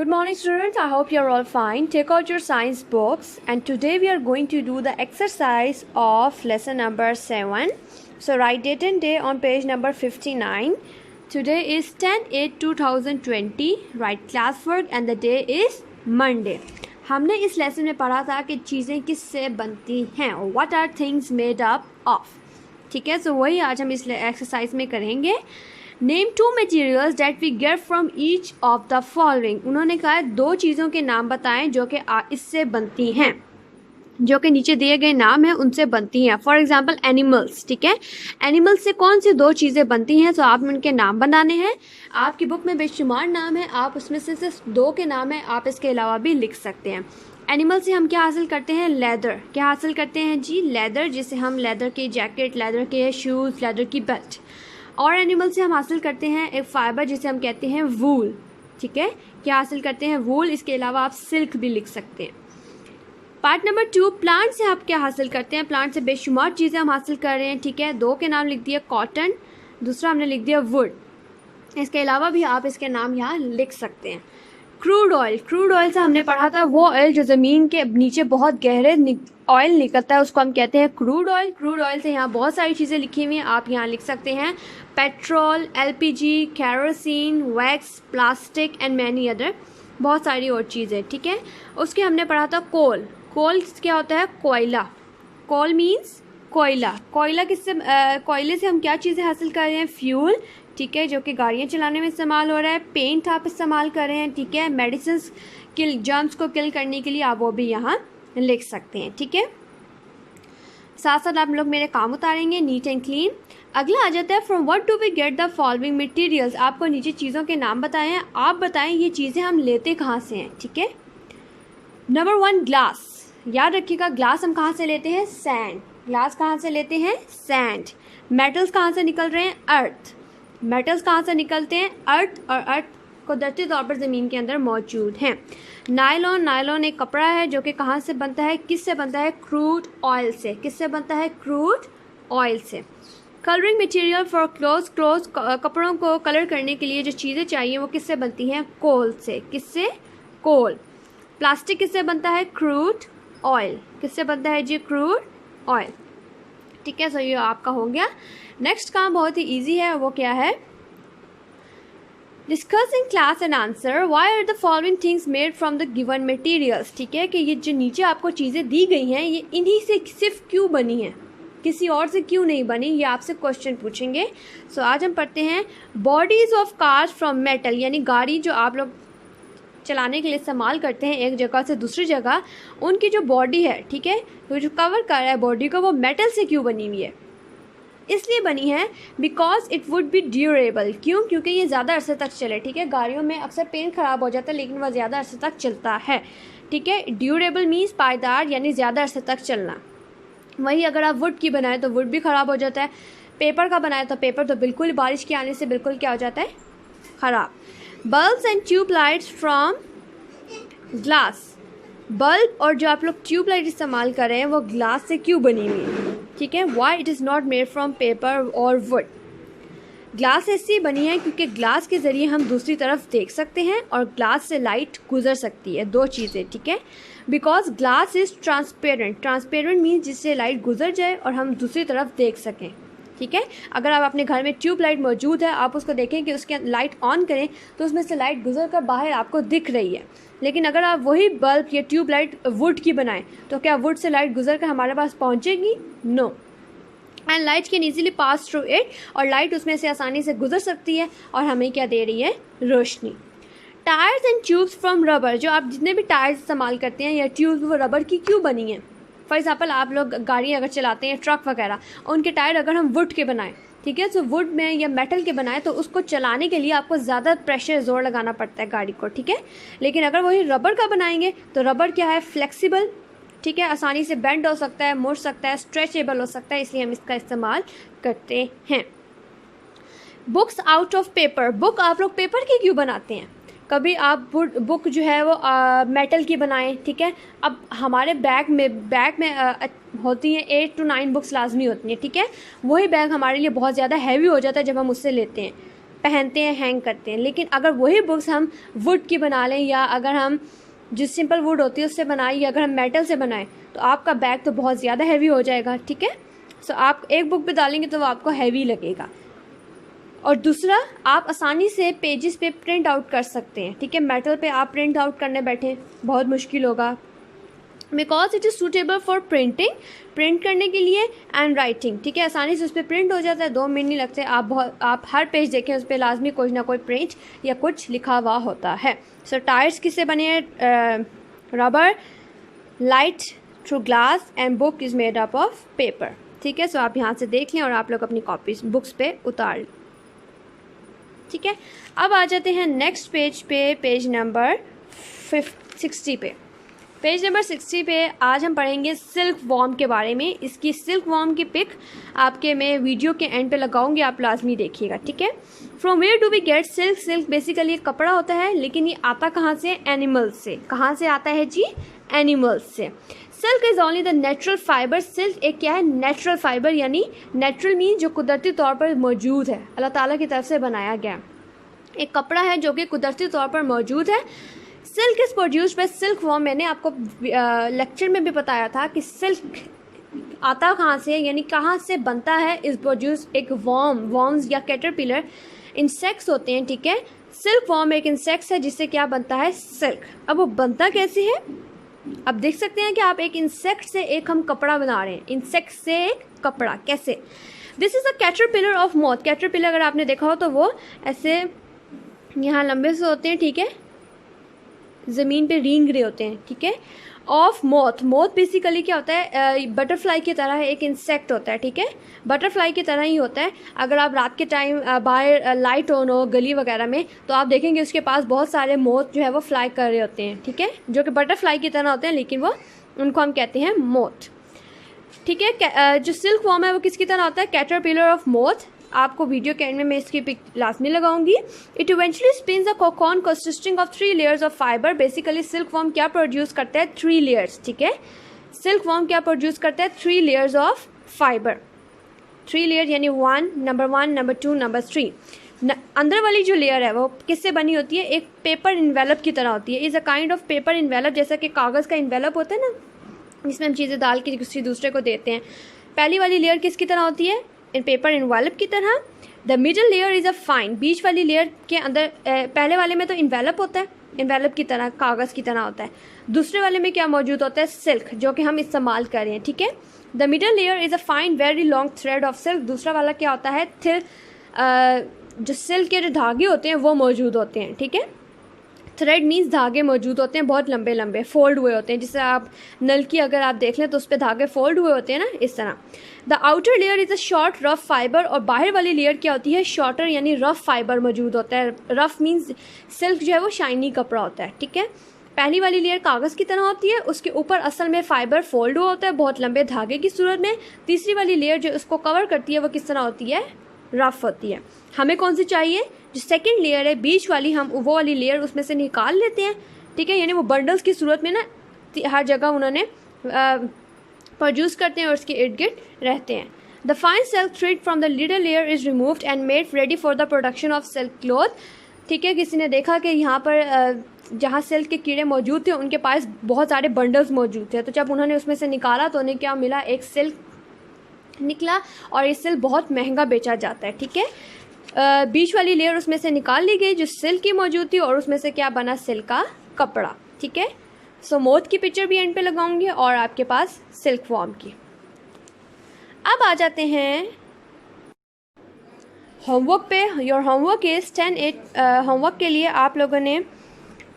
Good morning students, I hope you are all fine. Take out your science books and today we are going to do the exercise of lesson number 7. So write date and day on page number 59. Today is 10/8/2020. Write classwork and the day is Monday. हमने इस lesson में पढ़ा था कि चीज़ें किससे बनती हैं और what are things made up of. ठीक है, तो वही आज हम इस एक्सरसाइज में करेंगे. Name 2 materials that we get from each of the following. उन्होंने कहा है 2 चीज़ों के नाम बताएं जो कि इससे बनती हैं, जो कि नीचे दिए गए नाम हैं उनसे बनती हैं. For example animals. ठीक है, एनिमल्स से कौन सी 2 चीज़ें बनती हैं, तो आपने उनके नाम बनाने हैं. आपकी बुक में बेशुमार नाम है, आप उसमें से सिर्फ 2 के नाम हैं, आप इसके अलावा भी लिख सकते हैं. एनिमल से हम क्या हासिल करते हैं? लेदर. क्या हासिल करते हैं जी? लेदर, जिसे हम लेदर के जैकेट, लेदर के शूज़, लेदर की बेल्ट. और एनिमल से हम हासिल करते हैं एक फाइबर जिसे हम कहते हैं वूल. ठीक है, क्या हासिल करते हैं? वूल. इसके अलावा आप सिल्क भी लिख सकते हैं. पार्ट नंबर 2, प्लांट से आप क्या हासिल करते हैं? प्लांट से बेशुमार चीज़ें हम हासिल कर रहे हैं. ठीक है, 2 के नाम लिख दिए, कॉटन, दूसरा हमने लिख दिया वुड. इसके अलावा भी आप इसके नाम यहाँ लिख सकते हैं. Crude oil. क्रूड ऑयल से हमने पढ़ा था वो ऑयल जो ज़मीन के नीचे बहुत गहरे ऑयल निकलता है, उसको हम कहते हैं क्रूड ऑयल. क्रूड ऑयल से यहाँ बहुत सारी चीज़ें लिखी हुई हैं, आप यहाँ लिख सकते हैं petrol, LPG, kerosene, wax, plastic and many other, बहुत सारी और चीज़ें. ठीक है, उसके हमने पढ़ा था कोल. कोल क्या होता है? कोयला. कोल मीन्स कोयला. कोयला किससे कोयले से हम क्या चीज़ें हासिल कर रहे हैं? फ्यूल. ठीक है, जो कि गाड़ियाँ चलाने में इस्तेमाल हो रहा है. पेंट आप इस्तेमाल कर रहे हैं. ठीक है, मेडिसिन जर्म्स को किल करने के लिए आप वो भी यहाँ लिख सकते हैं. ठीक है, साथ साथ आप लोग मेरे काम उतारेंगे नीट एंड क्लीन. अगला आ जाता है from what do we get the following materials. आपको नीचे चीज़ों के नाम बताए हैं, आप बताएं ये चीज़ें हम लेते कहाँ से हैं. ठीक है, नंबर 1 ग्लास. याद रखिएगा, ग्लास हम कहाँ से लेते हैं? सैंड. ग्लास कहाँ से लेते हैं? सैंड. मेटल्स कहाँ से निकल रहे हैं? अर्थ. मेटल्स कहाँ से निकलते हैं? अर्थ. और अर्थ कुदरती तौर पर ज़मीन के अंदर मौजूद हैं. नायलॉन. नायलॉन एक कपड़ा है जो कि कहाँ से बनता है? किससे बनता है? क्रूड ऑयल से. किससे बनता है? क्रूड ऑयल से. Colouring material for clothes. Clothes कपड़ों को कलर करने के लिए जो चीज़ें चाहिए वो किससे बनती हैं? कोल से. किससे? कोल. प्लास्टिक किससे बनता है? Crude oil. किससे बनता है जी? Crude oil. ठीक है, सो ये आपका हो गया. नेक्स्ट काम बहुत ही ईजी है, वो क्या है? Discuss in class and answer why are the following things made from the given materials. ठीक है, कि ये जो नीचे आपको चीज़ें दी गई हैं ये इन्हीं से सिर्फ क्यों बनी हैं, किसी और से क्यों नहीं बनी, ये आपसे क्वेश्चन पूछेंगे. सो आज हम पढ़ते हैं bodies of cars from metal. यानी गाड़ी जो आप लोग चलाने के लिए इस्तेमाल करते हैं एक जगह से दूसरी जगह, उनकी जो बॉडी है, ठीक है, वो जो कवर कर रहा है बॉडी को, वो मेटल से क्यों बनी हुई है? इसलिए बनी है because it would be durable. क्यों? क्योंकि ये ज़्यादा अरसे तक चले. ठीक है, गाड़ियों में अक्सर पेंट ख़राब हो जाता है लेकिन वह ज़्यादा अरसे तक चलता है. ठीक है, ड्यूरेबल मीन्स पायदार, यानी ज़्यादा अरसे तक चलना. वही अगर आप वुड की बनाएं तो वुड भी ख़राब हो जाता है. पेपर का बनाए तो पेपर तो बिल्कुल बारिश के आने से बिल्कुल क्या हो जाता है? ख़राब. Bulbs and tube lights from glass. Bulb और जो आप लोग ट्यूबलाइट इस्तेमाल कर रहे हैं वो ग्लास से क्यों बनी हुई है? ठीक है, why it is not made from paper और वुड. ग्लास ऐसी बनी है क्योंकि ग्लास के ज़रिए हम दूसरी तरफ देख सकते हैं और ग्लास से लाइट गुजर सकती है. 2 चीज़ें. ठीक है, because glass is transparent. Transparent means जिससे लाइट गुजर जाए और हम दूसरी तरफ देख सकें. ठीक है, अगर आप अपने घर में ट्यूबलाइट मौजूद है, आप उसको देखें कि उसके लाइट ऑन करें तो उसमें से लाइट गुजर कर बाहर आपको दिख रही है. लेकिन अगर आप वही बल्ब या ट्यूबलाइट वुड की बनाएं तो क्या वुड से लाइट गुजर कर हमारे पास पहुंचेगी? No. And light can easily pass through it. और लाइट उसमें से आसानी से गुजर सकती है और हमें क्या दे रही है? रोशनी. Tyres and tubes from rubber. जो आप जितने भी टायर्स इस्तेमाल करते हैं या ट्यूब्स, वो रबर की क्यों बनी है? फॉर एग्जाम्पल आप लोग गाड़ी अगर चलाते हैं, ट्रक वगैरह, उनके टायर अगर हम वुड के बनाएं, ठीक है, तो वुड में या मेटल के बनाएं तो उसको चलाने के लिए आपको ज़्यादा प्रेशर जोर लगाना पड़ता है गाड़ी को. ठीक है, लेकिन अगर वही रबर का बनाएंगे तो रबर क्या है? फ्लेक्सिबल. ठीक है, आसानी से बेंड हो सकता है, मुड़ सकता है, स्ट्रेचेबल हो सकता है, इसलिए हम इसका इस्तेमाल करते हैं. Books out of paper. Book आप लोग पेपर की क्यों बनाते हैं? कभी आप बुक जो है वो मेटल की बनाएं. ठीक है, अब हमारे बैग में होती हैं 8 to 9 बुक्स लाजमी होती हैं. ठीक है, वही बैग हमारे लिए बहुत ज़्यादा हैवी हो जाता है जब हम उससे लेते हैं. पहनते हैं, हैंग करते हैं। लेकिन अगर वही बुक्स हम वुड की बना लें या अगर हम जो सिंपल वुड होती है उससे बनाएं या अगर हम मेटल से बनाएं तो आपका बैग तो बहुत ज़्यादा हैवी हो जाएगा, ठीक है। सो आप एक बुक पे डालेंगे तो वो आपको हैवी लगेगा। और दूसरा, आप आसानी से पेजेस पे प्रिंट आउट कर सकते हैं, ठीक है। मेटल पे आप प्रिंट आउट करने बैठे बहुत मुश्किल होगा, because it is suitable for printing, print करने के लिए एंड राइटिंग, ठीक है। आसानी से उस पर प्रिंट हो जाता है, 2 मिनट नहीं लगते। आप हर पेज देखें उस पर लाजमी कोई ना कोई प्रिंट या कुछ लिखा हुआ होता है। सो टायर्स किससे बने हैं? Rubber, light through glass and book is made up of paper, ठीक है। सो आप यहाँ से देख लें और आप लोग अपनी कॉपीज बुक्स पे उतार लें, ठीक है। अब आ जाते हैं नेक्स्ट पेज पे, पेज नंबर 60 पे। पेज नंबर 60 पे आज हम पढ़ेंगे सिल्क वॉर्म के बारे में। इसकी सिल्क वॉर्म की पिक आपके मैं वीडियो के एंड पे लगाऊंगी, आप लाजमी देखिएगा, ठीक है। From where do we get silk? Silk basically एक कपड़ा होता है, लेकिन ये आता कहाँ से? एनिमल्स से। कहाँ से आता है जी? एनिमल्स से। Silk is only the natural fibre. Silk एक क्या है? नेचुरल फाइबर, यानी नेचुरल मीन जो कुदरती तौर पर मौजूद है, अल्लाह ताला की तरफ से बनाया गया एक कपड़ा है जो कि कुदरती तौर पर मौजूद है। Silk is produced by silk worm. मैंने आपको लेक्चर में भी बताया था कि सिल्क आता कहाँ से, यानी कहाँ से बनता है। इज़ प्रोड्यूस एक वॉर्म्स या कैटरपिलर इंसेक्ट्स होते हैं, ठीक है। सिल्क वॉर्म एक इंसेक्ट्स है जिससे क्या बनता है? सिल्क। अब वो बनता कैसे है? अब देख सकते हैं कि आप एक इंसेक्ट से एक हम कपड़ा बना रहे हैं, इंसेक्ट से एक कपड़ा, कैसे? This is a caterpillar of moth. Caterpillar अगर आपने देखा हो तो वो ऐसे यहाँ लंबे से होते हैं, ठीक है, ज़मीन पे रेंग रहे होते हैं, ठीक है। ऑफ मॉथ, मॉथ बेसिकली क्या होता है? बटरफ्लाई की तरह एक इंसेक्ट होता है, ठीक है। बटरफ्लाई की तरह ही होता है। अगर आप रात के टाइम बाहर लाइट ऑन हो गली वगैरह में तो आप देखेंगे उसके पास बहुत सारे मॉथ जो है वो फ्लाई कर रहे होते हैं, ठीक है, जो कि बटरफ्लाई की तरह होते हैं, लेकिन वो उनको हम कहते हैं मॉथ, ठीक है। जो सिल्क वॉर्म है वो किसकी तरह होता है? Caterpillar of moth. आपको वीडियो के एंड में मैं इसकी पिक लास्ट में लगाऊंगी। It eventually spins a cocoon consisting of 3 layers of fibre. Basically silk worm क्या प्रोड्यूस करता है? 3 लेयर्स, ठीक है। सिल्क वॉर्म क्या प्रोड्यूस करता है? 3 लेयर्स ऑफ फाइबर। 3 लेयर यानी 1, नंबर 1, नंबर 2, नंबर 3। अंदर वाली जो लेयर है वो किससे बनी होती है? एक पेपर इन्वेलप की तरह होती है। Is a kind of paper envelope, जैसा कि कागज़ का इन्वेलप होता है ना, इसमें हम चीज़ें डाल के किसी दूसरे को देते हैं। पहली वाली लेयर किसकी तरह होती है? इन पेपर इन्वेलप की तरह। The middle layer is a fine. बीच वाली लेयर के अंदर पहले वाले में तो इन्वेलप होता है, इन्वेलप की तरह, कागज़ की तरह होता है। दूसरे वाले में क्या मौजूद होता है? सिल्क, जो कि हम इस्तेमाल कर रहे हैं, ठीक है। The middle layer is a fine very long thread of silk. दूसरा वाला क्या होता है? जो सिल्क के जो धागे होते हैं वो मौजूद होते हैं, ठीक है। थ्रेड मीन्स धागे मौजूद होते हैं, बहुत लंबे लंबे फोल्ड हुए होते हैं। जिससे आप नल की अगर आप देख लें तो उस पर धागे फोल्ड हुए होते हैं ना, इस तरह। The outer layer is a short rough fibre. और बाहर वाली लेयर क्या होती है? शॉर्टर यानी रफ फाइबर मौजूद होता है। रफ मीन्स सिल्क जो है वो शाइनी कपड़ा होता है, ठीक है। पहली वाली लेयर कागज़ की तरह होती है, उसके ऊपर असल में फाइबर फोल्ड हुआ होता है बहुत लंबे धागे की सूरत में। तीसरी वाली लेयर जो उसको कवर करती है वो किस तरह होती है? रफ होती है। हमें कौन सी चाहिए? जो सेकंड लेयर है बीच वाली, हम वो वाली लेयर उसमें से निकाल लेते हैं, ठीक है। यानी वो बंडल्स की सूरत में ना हर जगह उन्होंने प्रोड्यूस करते हैं और उसके इर्द गिर्द रहते हैं। The fine silk thread from the leader layer is removed and made ready for the production of silk cloth, ठीक है। किसी ने देखा कि यहाँ पर जहाँ सिल्क के कीड़े मौजूद थे उनके पास बहुत सारे बंडल्स मौजूद थे, तो जब उन्होंने उसमें से निकाला तो उन्हें क्या मिला? एक सिल्क निकला, और ये सिल्क बहुत महंगा बेचा जाता है, ठीक है। बीच वाली लेयर उसमें से निकाल ली गई जो सिल्क की मौजूद थी, और उसमें से क्या बना? सिल्क का कपड़ा, ठीक है। सो मोथ की पिक्चर भी एंड पे लगाऊंगी और आपके पास सिल्क वॉर्म की। अब आ जाते हैं होमवर्क पे। Your homework is 10-8। होमवर्क के लिए आप लोगों ने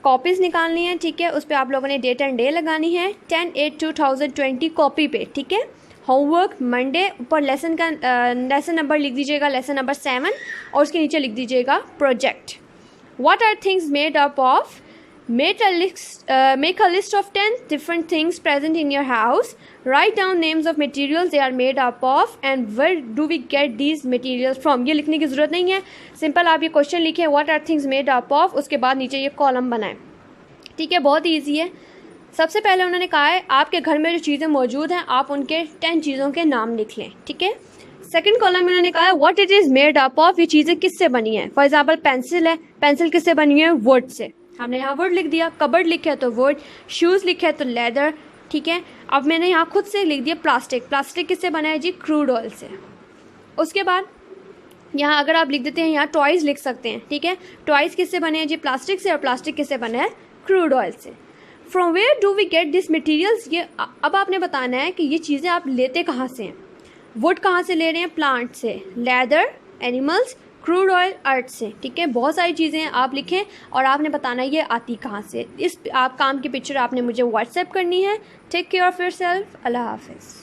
कॉपीज़ निकालनी है, ठीक है। उस पर आप लोगों ने डेट एंड डे लगानी है 10/8/2020 कॉपी पे, ठीक है। होमवर्क मंडे ऊपर लेसन नंबर लिख दीजिएगा, लेसन नंबर 7, और उसके नीचे लिख दीजिएगा project. What are things made up of? मेक a list of 10 different things present in your house. Write down names of materials they are made up of and where do we get these materials from. ये लिखने की ज़रूरत नहीं है, simple आप ये question लिखें what are things made up of, उसके बाद नीचे ये कॉलम बनाएं, ठीक है। बहुत ईजी है। सबसे पहले उन्होंने कहा है आपके घर में जो चीज़ें मौजूद हैं आप उनके 10 चीज़ों के नाम लिख लें, ठीक है। सेकंड कॉलम में उन्होंने कहा है what it is made up of, ये चीज़ें किससे बनी हैं। फॉर एग्जाम्पल पेंसिल है, पेंसिल किससे बनी है, वुड से। हमने यहाँ वुड लिख दिया। कबर्ड लिखा है तो वुड, शूज़ लिखा है तो लेदर, ठीक है। अब मैंने यहाँ खुद से लिख दिया प्लास्टिक, प्लास्टिक किससे बना है जी, क्रूड ऑयल से। उसके बाद यहाँ अगर आप लिख देते हैं, यहाँ टॉयज़ लिख सकते हैं, ठीक है। टॉयज़ किससे बने हैं जी, प्लास्टिक से, और प्लास्टिक किससे बना है, क्रूड ऑयल से। From where do we get this materials, ये अब आपने बताना है कि ये चीज़ें आप लेते कहाँ से हैं। वुड कहाँ से ले रहे हैं, प्लांट से। लेदर, एनिमल्स, क्रूड ऑयल, अर्थ से, ठीक है। बहुत सारी चीज़ें आप लिखें और आपने बताना है ये आती कहाँ से। इस आप काम की पिक्चर आपने मुझे व्हाट्सएप करनी है। Take care of yourself. अल्लाह हाफिज़।